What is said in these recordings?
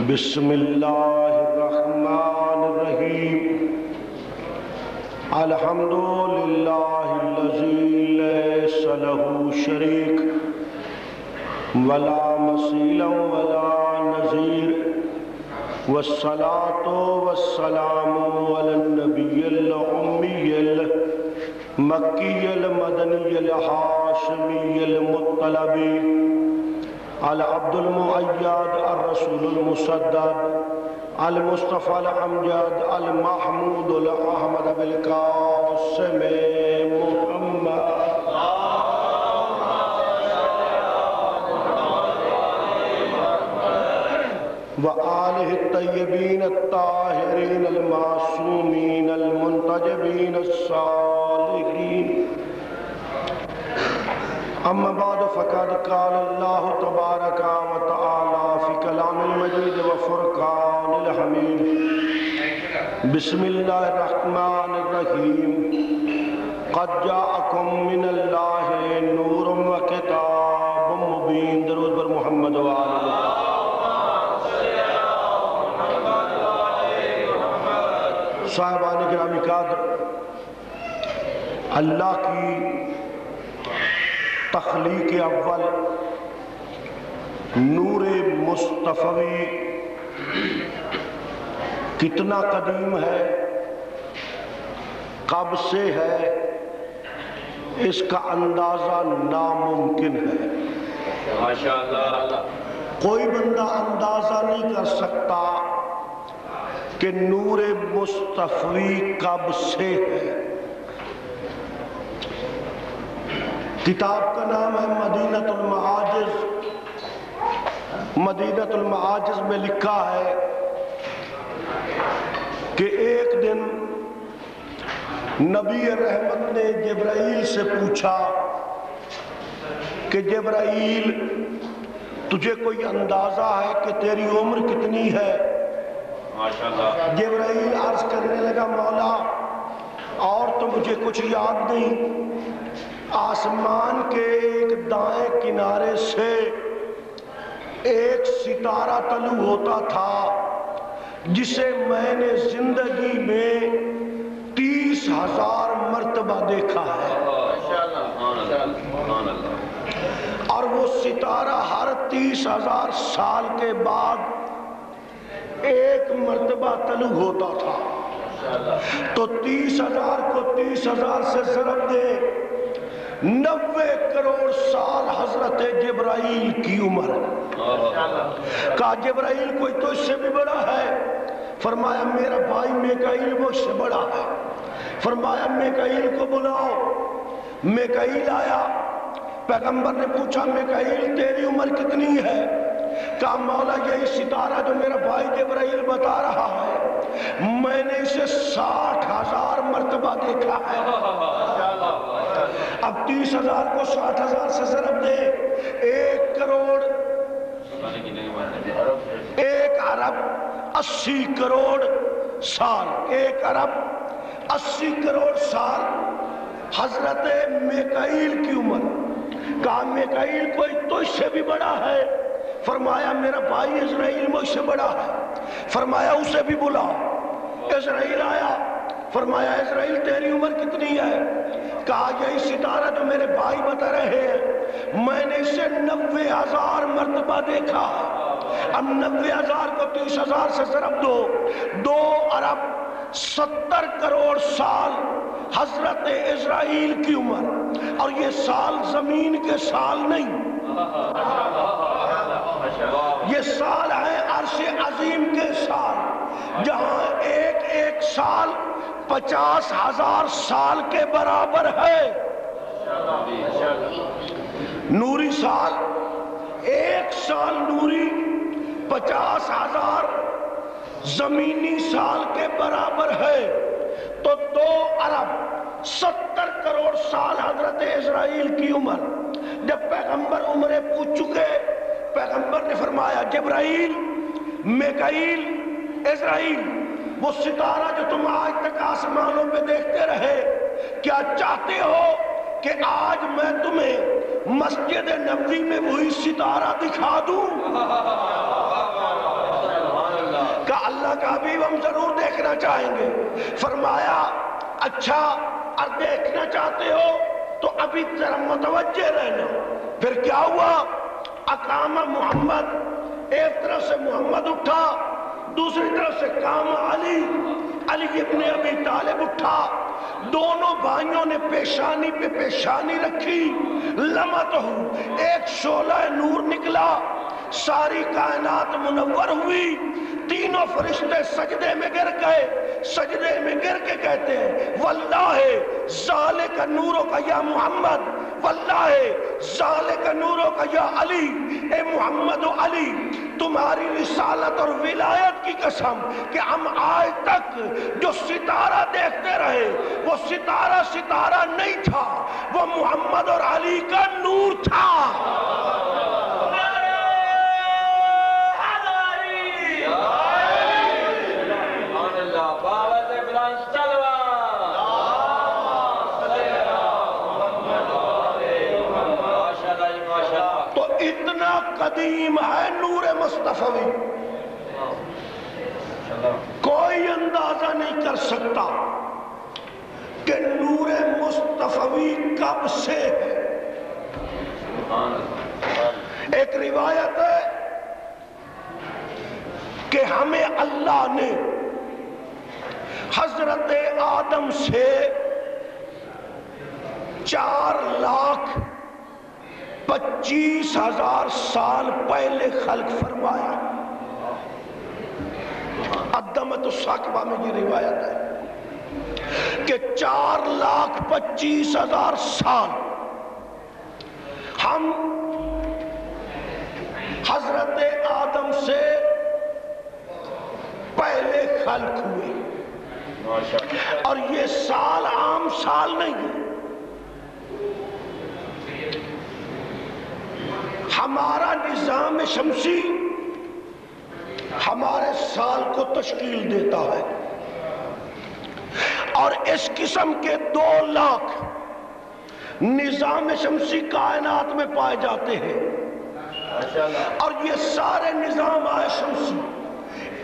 بسم اللہ الرحمن الرحیم الحمدللہ الذی لیس لہ شریک ولا مثیل ولا نظیر والصلاة والسلام علی النبی الأمی المکی المدنی الحاشمی المطلبی العبد المؤید الرسول المسدد المصطفى الامجد المحمود الاحمد بالقاسم محمد وآلہ الطیبین الطاہرین المعصومین المنتجبین الصالحین اما بعد فقد قال اللہ تبارک و تعالی فی کلام المجید و فرقان الحمید بسم اللہ الرحمن الرحیم قد جاءکم من اللہ نور و کتاب مبین درود بر محمد و آلہ صاحبان گرامی قدر اللہ کی تخلیق اول نور مصطفی کتنا قدیم ہے، کب سے ہے، اس کا اندازہ ناممکن ہے۔ ماشاءاللہ کوئی بندہ اندازہ نہیں کر سکتا کہ نور مصطفی کب سے ہے۔ کتاب کا نام ہے مدینۃ المعاجز۔ مدینۃ المعاجز میں لکھا ہے کہ ایک دن نبی رحمت نے جبرائیل سے پوچھا کہ جبرائیل تجھے کوئی اندازہ ہے کہ تیری عمر کتنی ہے؟ جبرائیل عرض کرنے لگا مولا اور تو مجھے کچھ یاد نہیں، آسمان کے ایک دائیں کنارے سے ایک ستارہ طلوع ہوتا تھا جسے میں نے زندگی میں 30,000 مرتبہ دیکھا ہے، اور وہ ستارہ ہر 30,000 سال کے بعد ایک مرتبہ طلوع ہوتا تھا۔ تو 30,000 کو 30,000 سے ضرب دے، 90 کروڑ سال حضرت جبرائیل کی عمر۔ کہا جبرائیل کوئی تو اس سے بھی بڑا ہے؟ فرمایا میرا بھائی میکائیل وہ اس سے بڑا ہے۔ فرمایا میکائیل کو بلاؤ۔ میکائیل آیا، پیغمبر نے پوچھا میکائیل تیری عمر کتنی ہے؟ کہا مولا یہی ستارہ جو میرا بھائی جبرائیل بتا رہا ہے میں نے اسے 60,000 مرتبہ دیکھا ہے۔ اب 30,000 کو 60,000 سے ضرب دے، 1 کروڑ 1 ارب 80 کروڑ سال، 1 ارب 80 کروڑ سال حضرت میکائیل کی عمر۔ کہا میکائیل کوئی تو اس سے بھی بڑا ہے؟ فرمایا میرا بھائی اسرائیل مجھ سے بڑا ہے۔ فرمایا اسے بھی بلاؤ۔ اسرائیل آیا، فرمایا اسرائیل تیری عمر کتنی ہے؟ کہا یہی ستارہ جو میرے بھائی بتا رہے ہیں میں نے اسے 90,000 مرتبہ دیکھا ہے۔ اب 90,000 کو 30,000 سے ضرب دو، 2 ارب 70 کروڑ سال حضرت اسرائیل کی عمر، اور یہ سال زمین کے سال نہیں، یہ سال ہے عرش عظیم کے سال، جہاں ایک سال 50,000 سال کے برابر ہے۔ نوری سال، 1 سال نوری 50,000 زمینی سال کے برابر ہے۔ تو 2 ارب 70 کروڑ سال حضرت اسرائیل کی عمر۔ جب پیغمبر عمریں پوچھ چکے، پیغمبر نے فرمایا جبرائیل، میکائیل، اسرائیل، وہ ستارہ جو تم آج تک آسمانوں پہ دیکھتے رہے، کیا چاہتے ہو کہ آج میں تمہیں مسجد نبوی میں وہی ستارہ دکھا دوں؟ کہ اللہ کا حبیب ہم ضرور دیکھنا چاہیں گے۔ فرمایا اچھا اور دیکھنا چاہتے ہو تو ابھی ذرا متوجہ رہنا۔ پھر کیا ہوا؟ اقام محمد، ایک طرف سے محمد اٹھا، دوسری طرف سے قام علی، علی ابن ابی طالب اٹھا، دونوں بھائیوں نے پیشانی پہ پیشانی رکھی، لمحہ ایک شعلہ نور نکلا، ساری کائنات منور ہوئی، تینوں فرشتے سجدے میں گر گئے، سجدے میں گر کے کہتے ہیں واللہ ذالک نورک یا محمد، واللہ ذالک نورک یا علی، اے محمد و علی تمہاری رسالت اور ولایت کی قسم کہ ہم آج تک جو ستارہ دیکھتے رہے وہ ستارہ نہیں تھا، وہ محمد اور علی کا نور تھا۔ تو اتنا قدیم ہے نور مصطفی، کوئی اندازہ نہیں کر سکتا کہ نور مصطفی کب سے ہے۔ ایک روایت ہے کہ ہمیں اللہ نے حضرت آدم سے 4,25,000 سال پہلے خلق فرمایا۔ الدمۃ الثاقبہ میں یہ روایت ہے کہ 4,25,000 سال ہم حضرت آدم سے پہلے خلق ہوئے، اور یہ سال عام سال نہیں ہے، ہمارا نظام شمسی ہمارے سال کو تشکیل دیتا ہے، اور اس قسم کے 2 لاکھ نظام شمسی کائنات میں پائے جاتے ہیں، اور یہ سارے نظام شمسی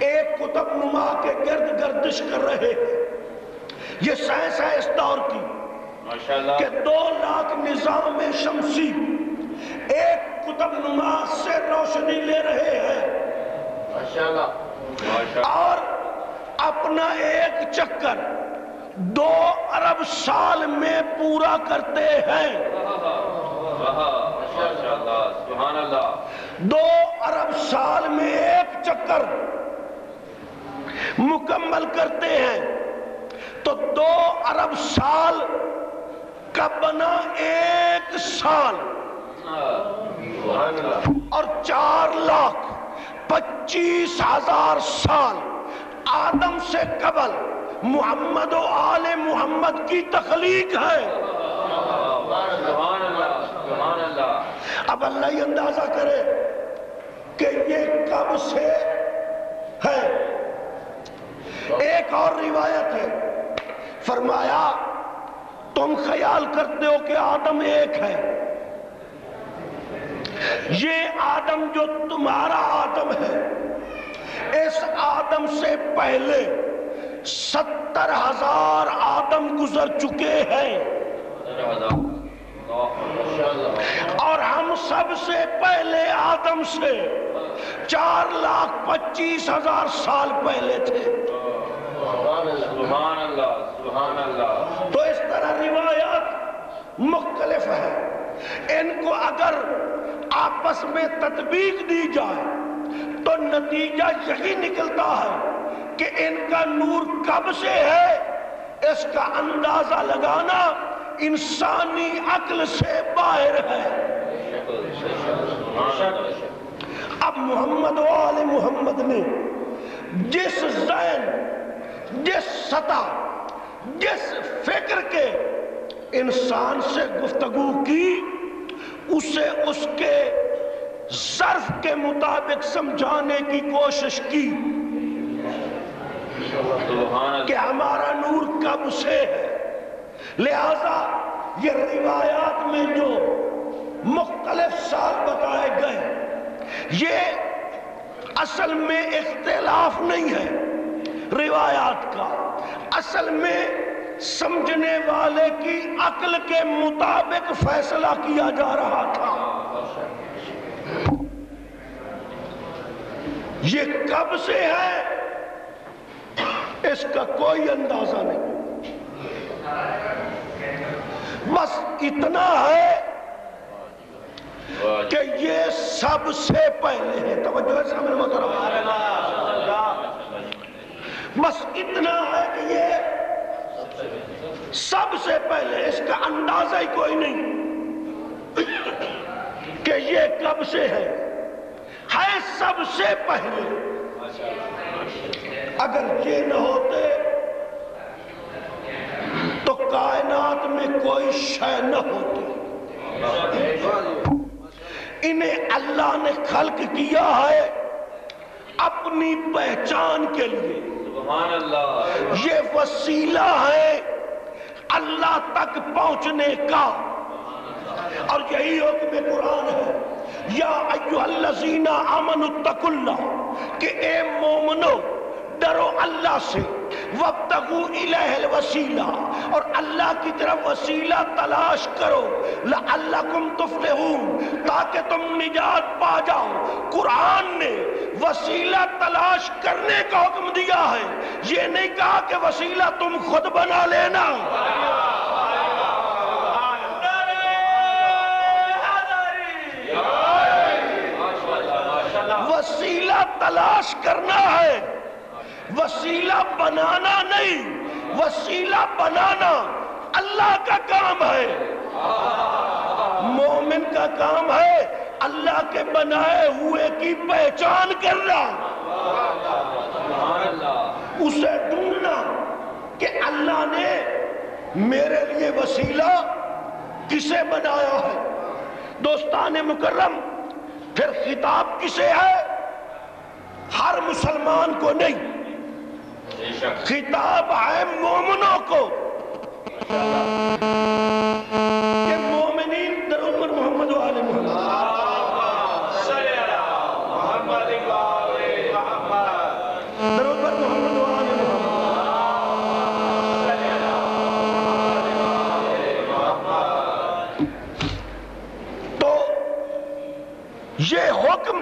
ایک قطب نما کے گرد گردش کر رہے ہیں۔ یہ سائنس ہے اس دور کی کہ 2 لاکھ نظام شمسی ایک قطب نما سے روشنی لے رہے ہیں اور اپنا ایک چکر 2 ارب سال میں پورا کرتے ہیں۔ 2 ارب سال میں ایک چکر مکمل کرتے ہیں، تو 2 ارب سال کا بنا 1 سال، اور 4,25,000 سال آدم سے قبل محمد و آل محمد کی تخلیق ہے۔ اب اللہ یہ اندازہ کرے کہ یہ کب سے ہے۔ ایک اور روایت ہے، فرمایا تم خیال کرتے ہو کہ آدم ایک ہے، یہ آدم جو تمہارا آدم ہے، اس آدم سے پہلے 70,000 آدم گزر چکے ہیں، اور ہم سب سے پہلے آدم سے 4,25,000 سال پہلے تھے۔ سبحان اللہ سبحان اللہ۔ تو اس طرح روایات مختلف ہیں، ان کو اگر آپس میں تطبیق دی جائے تو نتیجہ یہی نکلتا ہے کہ ان کا نور کب سے ہے، اس کا اندازہ لگانا انسانی عقل سے باہر ہے۔ اب محمد و آل محمد نے جس ذہن، جس سطح، جس فکر کے انسان سے گفتگو کی، اسے اس کے ظرف کے مطابق سمجھانے کی کوشش کی کہ ہمارا نور کب سے ہے۔ لہذا یہ روایات میں جو مختلف سال بتائے گئے، یہ اصل میں اختلاف نہیں ہے روایات کا، اصل میں سمجھنے والے کی عقل کے مطابق فیصلہ کیا جا رہا تھا۔ یہ کب سے ہے اس کا کوئی اندازہ نہیں، بس اتنا ہے کہ یہ سب سے پہلے ہے۔ توجہ ہے سامنے محترم، بس اتنا ہے کہ یہ سب سے پہلے، اس کا اندازہ ہی کوئی نہیں کہ یہ کب سے ہے سب سے پہلے۔ اگر یہ نہ ہوتے تو کائنات میں کوئی شے نہ ہوتی۔ انہیں اللہ نے خلق کیا ہے اپنی پہچان کے لیے، یہ وسیلہ ہے اللہ تک پہنچنے کا، اور یہی حکم قرآن ہے، یا ایھا الذین آمنوا اتقوا اللہ، کہ اے مومنو ڈرو اللہ سے، وابتغوا الیہ الوسیلہ، اور اللہ کی طرف وسیلہ تلاش کرو، لعلکم تفلحون، تاکہ تم نجات پا جاؤ۔ قرآن نے وسیلہ تلاش کرنے کا حکم دیا ہے، یہ نہیں کہا کہ وسیلہ تم خود بنا لینا۔ وسیلہ تلاش کرنا ہے، وسیلہ بنانا نہیں۔ وسیلہ بنانا اللہ کا کام ہے، مومن کا کام ہے اللہ کے بنائے ہوئے کی پہچان کرنا، اسے ڈھونڈنا کہ اللہ نے میرے لیے وسیلہ کسے بنایا ہے۔ دوستان مکرم، پھر خطاب کسے ہے؟ ہر مسلمان کو نہیں، خطاب ہے مومنوں کو، کہ مومنین درود پر محمد و آل محمد، درود پر محمد و آل محمد۔ تو یہ حکم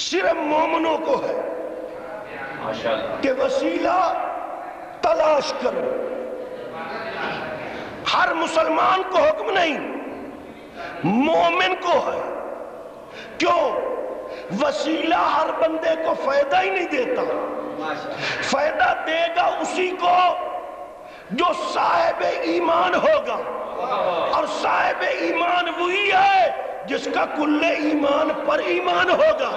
صرف مومنوں کو ہے کہ وسیلہ تلاش کرو، ہر مسلمان کو حکم نہیں، مومن کو ہے۔ کیوں؟ وسیلہ ہر بندے کو فائدہ ہی نہیں دیتا، فائدہ دے گا اسی کو جو صاحب ایمان ہوگا، اور صاحب ایمان وہی ہے جس کا کل ایمان پر ایمان ہوگا۔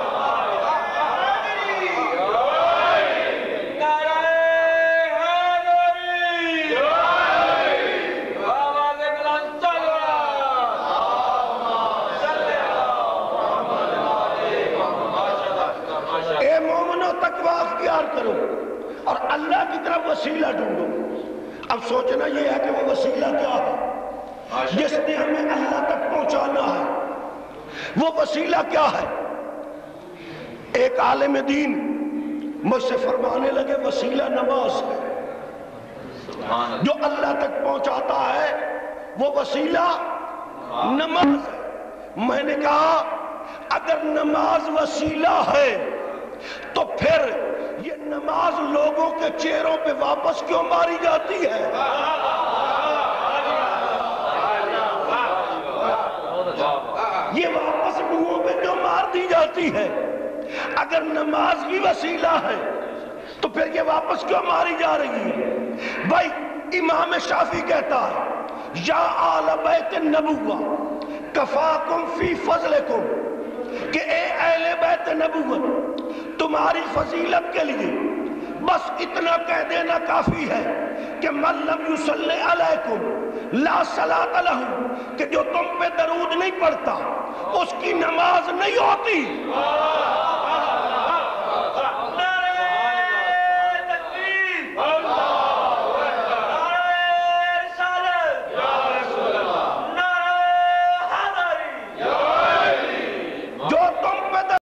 اے مومنو تقوی اختیار کرو اور اللہ کی طرف وسیلہ ڈھونڈو۔ اب سوچنا یہ ہے کہ وہ وسیلہ کیا ہے جس نے ہمیں اللہ تک پہنچانا ہے؟ وہ وسیلہ کیا ہے؟ ایک عالم دین مجھ سے فرمانے لگے وسیلہ نماز ہے، جو اللہ تک پہنچاتا ہے وہ وسیلہ نماز ہے۔ میں نے کہا اگر نماز وسیلہ ہے تو پھر یہ نماز لوگوں کے چہروں پہ واپس کیوں ماری جاتی ہے؟ یہ واپس منہوں پہ کیوں مار دی جاتی ہے؟ اگر نماز بھی وسیلہ ہے تو پھر یہ واپس کیوں ماری جا رہی ہے؟ بھائی امام شافعی کہتا ہے یا آل بیت النبوہ کفاکم فی فضلکم، کہ اے اہل بیت نبوت تمہاری فضیلت کے لیے بس اتنا کہہ دینا کافی ہے کہ من لم یصلی علیکم لا صلاۃ لہ، کہ جو تم پہ درود نہیں پڑھتا اس کی نماز نہیں ہوتی۔